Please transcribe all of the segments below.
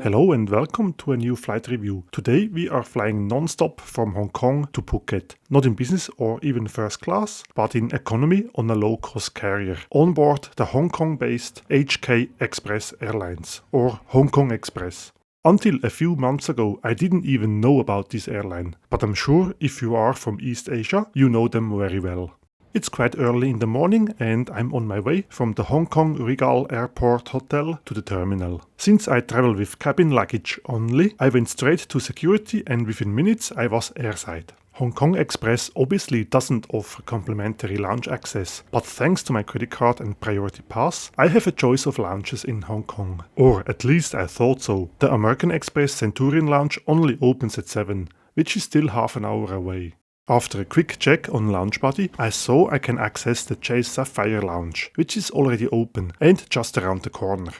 Hello and welcome to a new flight review. Today we are flying non-stop from Hong Kong to Phuket. Not in business or even first class, but in economy on a low-cost carrier. On board the Hong Kong-based HKexpress Airlines, or Hongkong Express. Until a few months ago, I didn't even know about this airline, but I'm sure if you are from East Asia, you know them very well. It's quite early in the morning and I'm on my way from the Hong Kong Regal Airport Hotel to the terminal. Since I travel with cabin luggage only, I went straight to security and within minutes I was airside. Hongkong Express obviously doesn't offer complimentary lounge access, but thanks to my credit card and priority pass, I have a choice of lounges in Hong Kong. Or at least I thought so. The American Express Centurion Lounge only opens at 7, which is still half an hour away. After a quick check on LoungeBuddy, I saw I can access the Chase Sapphire Lounge, which is already open and just around the corner.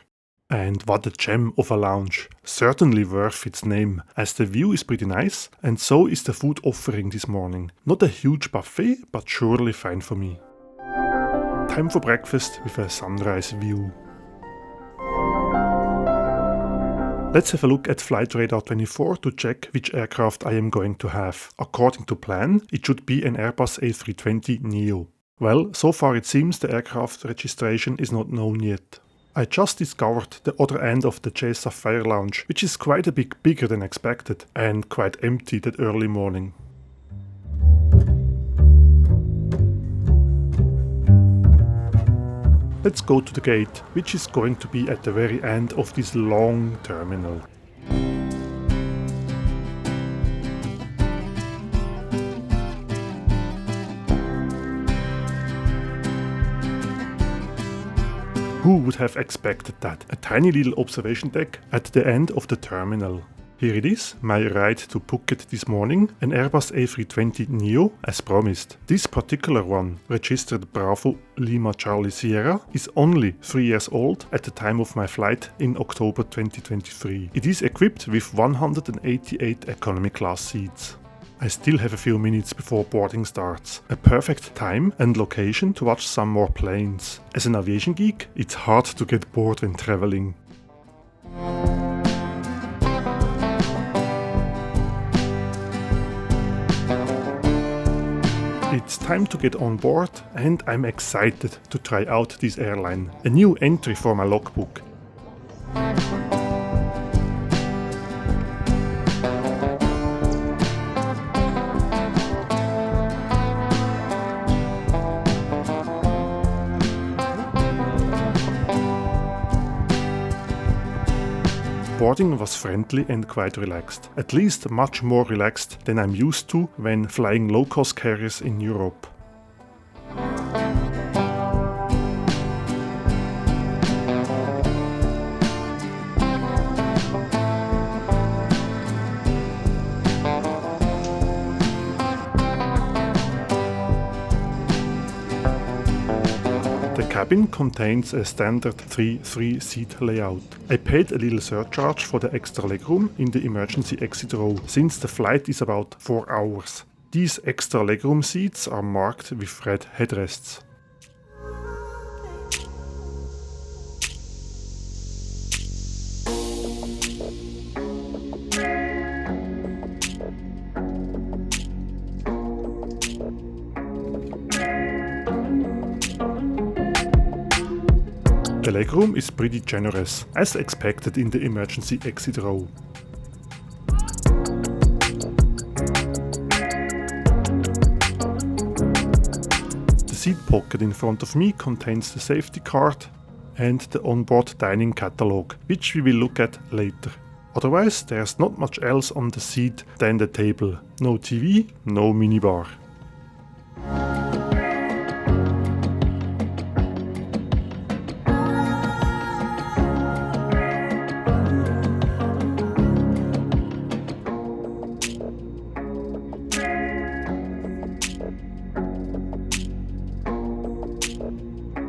And what a gem of a lounge, certainly worth its name, as the view is pretty nice and so is the food offering this morning. Not a huge buffet, but surely fine for me. Time for breakfast with a sunrise view. Let's have a look at Flight Radar 24 to check which aircraft I am going to have. According to plan, it should be an Airbus A320neo. Well, so far it seems the aircraft registration is not known yet. I just discovered the other end of the Chase Sapphire Lounge, which is quite a bit bigger than expected and quite empty that early morning. Let's go to the gate, which is going to be at the very end of this long terminal. Who would have expected that? A tiny little observation deck at the end of the terminal. Here it is, my ride to Phuket this morning, an Airbus A320neo as promised. This particular one, registered Bravo Lima Charlie Sierra, is only 3 years old at the time of my flight in October 2023. It is equipped with 188 economy class seats. I still have a few minutes before boarding starts. A perfect time and location to watch some more planes. As an aviation geek, it's hard to get bored when traveling. It's time to get on board and I'm excited to try out this airline. A new entry for my logbook. Boarding was friendly and quite relaxed, at least much more relaxed than I'm used to when flying low-cost carriers in Europe. The cabin contains a standard 3-3 seat layout. I paid a little surcharge for the extra legroom in the emergency exit row, since the flight is about 4 hours. These extra legroom seats are marked with red headrests. The legroom is pretty generous, as expected in the emergency exit row. The seat pocket in front of me contains the safety card and the onboard dining catalog, which we will look at later. Otherwise, there's not much else on the seat than the table. No TV, no minibar.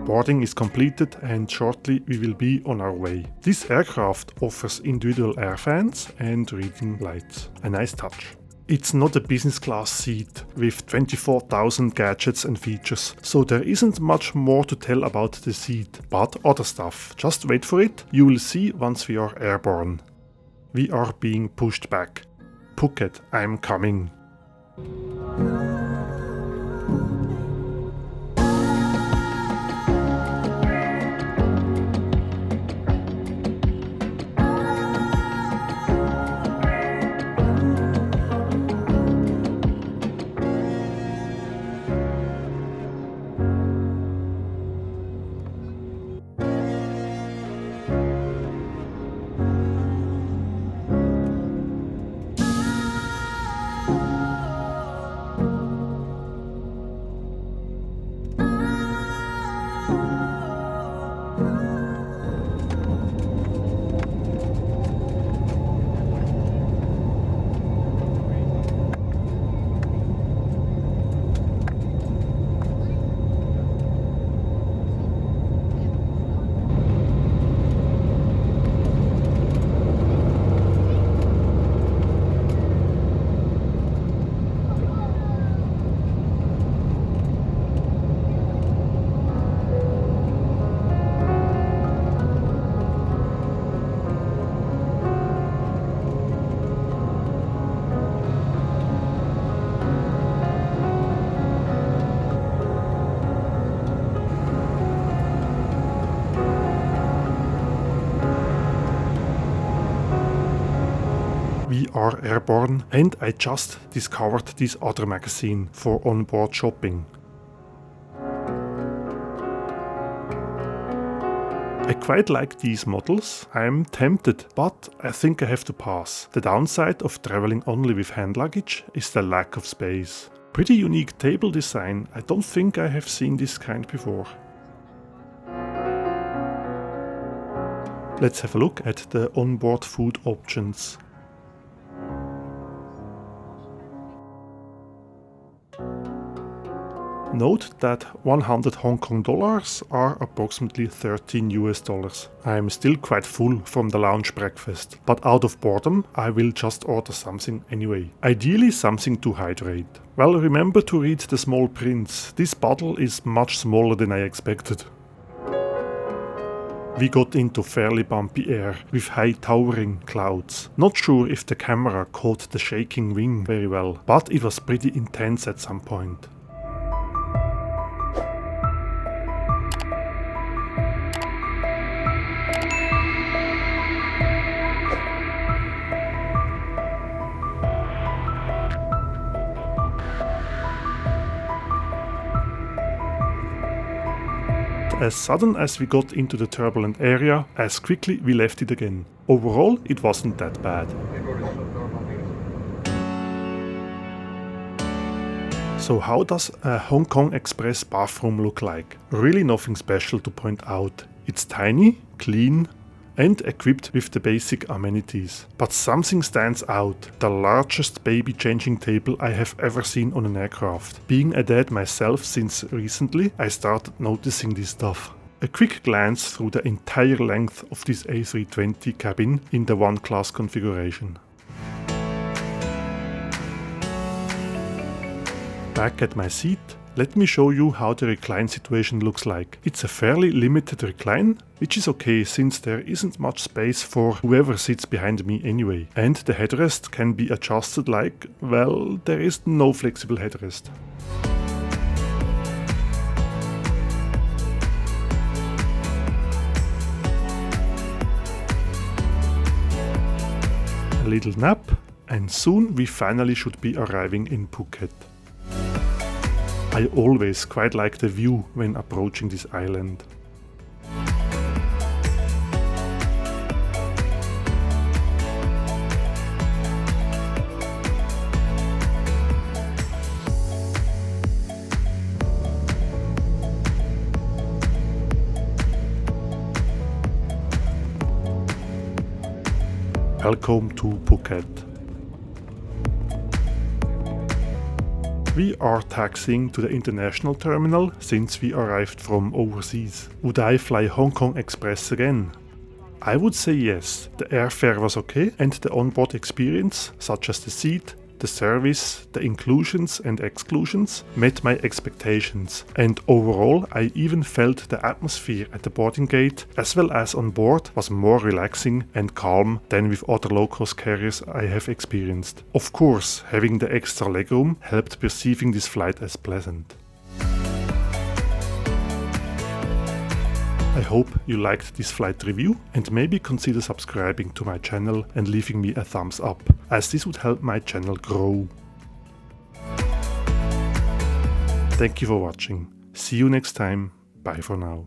Boarding is completed and shortly we will be on our way. This aircraft offers individual air fans and reading lights. A nice touch. It's not a business class seat with 24,000 gadgets and features, so there isn't much more to tell about the seat, but other stuff. Just wait for it, you will see once we are airborne. We are being pushed back. Phuket, I'm coming. We are airborne and I just discovered this other magazine for onboard shopping. I quite like these models. I'm tempted, but I think I have to pass. The downside of traveling only with hand luggage is the lack of space. Pretty unique table design. I don't think I have seen this kind before. Let's have a look at the onboard food options. Note that 100 Hong Kong dollars are approximately 13 US dollars. I am still quite full from the lounge breakfast, but out of boredom I will just order something anyway. Ideally something to hydrate. Well, remember to read the small print. This bottle is much smaller than I expected. We got into fairly bumpy air with high towering clouds. Not sure if the camera caught the shaking wing very well, but it was pretty intense at some point. As sudden as we got into the turbulent area, as quickly we left it again. Overall, it wasn't that bad. So how does a Hongkong Express bathroom look like? Really nothing special to point out. It's tiny, clean, and equipped with the basic amenities. But something stands out: the largest baby changing table I have ever seen on an aircraft. Being a dad myself since recently, I started noticing this stuff. A quick glance through the entire length of this A320 cabin in the one-class configuration. Back at my seat, let me show you how the recline situation looks like. It's a fairly limited recline, which is okay since there isn't much space for whoever sits behind me anyway. And the headrest can be adjusted like, well, there is no flexible headrest. A little nap, and soon we finally should be arriving in Phuket. I always quite like the view when approaching this island. Welcome to Phuket. We are taxiing to the international terminal since we arrived from overseas. Would I fly Hongkong Express again? I would say yes. The airfare was okay and the onboard experience, such as the seat, the service, the inclusions and exclusions, met my expectations. And overall, I even felt the atmosphere at the boarding gate as well as on board was more relaxing and calm than with other low-cost carriers I have experienced. Of course, having the extra legroom helped perceiving this flight as pleasant. I hope you liked this flight review and maybe consider subscribing to my channel and leaving me a thumbs up, as this would help my channel grow. Thank you for watching. See you next time. Bye for now.